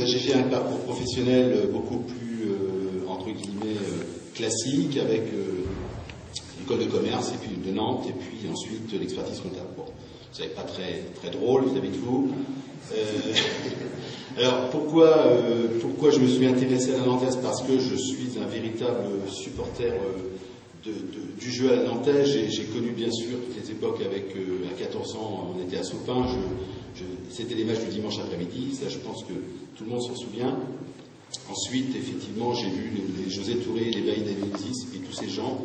J'ai fait un parcours professionnel beaucoup plus, entre guillemets, classique, avec l'école de commerce, et puis de Nantes, et puis ensuite l'expertise comptable. Bon, vous savez, pas très drôle vis-à-vis de vous. Alors, pourquoi je me suis intéressé à la Nantaise? Parce que je suis un véritable supporter du jeu à la Nantaise. J'ai connu bien sûr toutes les époques avec, à 14 ans, on était à Sopin, c'était les matchs du dimanche après-midi, ça je pense que tout le monde s'en souvient. Ensuite, effectivement, j'ai vu les José Touré, les Bailly Davidis, et tous ces gens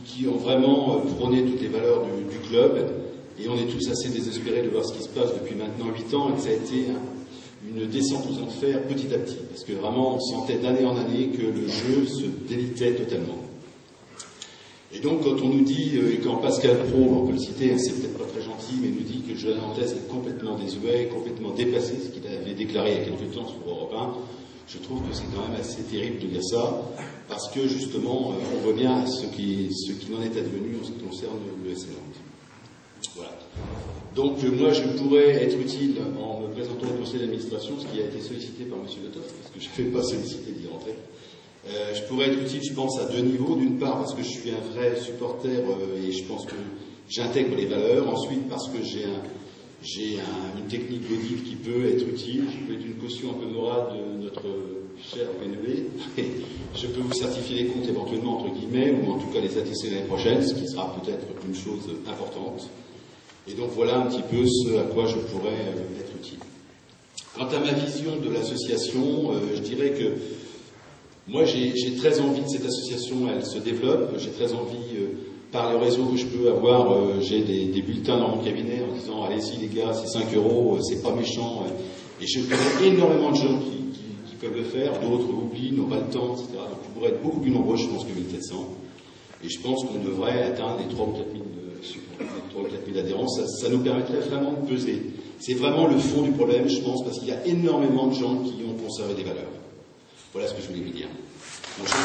qui ont vraiment prôné toutes les valeurs du club, et on est tous assez désespérés de voir ce qui se passe depuis maintenant 8 ans, et que ça a été une descente aux enfers petit à petit, parce que vraiment on sentait d'année en année que le jeu se délitait totalement. Et donc quand on nous dit, et quand Pascal Pro, on peut le citer, c'est peut-être pas très gentil, mais nous dit que le jeu à la Nantaise est complètement désuet, complètement dépassé, ce qu'il avait déclaré il y a quelques temps sur Europe 1, je trouve que c'est quand même assez terrible de dire ça, parce que justement on voit bien ce qui en est advenu en ce qui concerne le SC Nantes. Voilà. Donc moi je pourrais être utile en me présentant au conseil d'administration, ce qui a été sollicité par M. Le Toft, parce que je ne vais pas solliciter d'y rentrer. Je pourrais être utile, je pense, à 2 niveaux. D'une part, parce que je suis un vrai supporter et je pense que j'intègre les valeurs. Ensuite, parce que j'ai une technique d'audit qui peut être utile, qui peut être une caution un peu morale de notre cher PNV. Je peux vous certifier les comptes éventuellement, entre guillemets, ou en tout cas les attester l'année prochaine, ce qui sera peut-être une chose importante. Et donc voilà un petit peu ce à quoi je pourrais être utile. Quant à ma vision de l'association, je dirais que moi, j'ai très envie que cette association, elle se développe. J'ai très envie, par le réseau que je peux avoir, j'ai des bulletins dans mon cabinet en disant « Allez-y les gars, c'est 5 €, c'est pas méchant ». Et je connais énormément de gens qui peuvent le faire, d'autres oublient, n'ont pas le temps, etc. Donc on pourrait être beaucoup plus nombreux, je pense que 1400. Et je pense qu'on devrait atteindre les 3 ou 4 000 adhérents. Ça nous permettrait vraiment de peser. C'est vraiment le fond du problème, je pense, parce qu'il y a énormément de gens qui ont conservé des valeurs. Voilà ce que je voulais vous dire. Bonjour.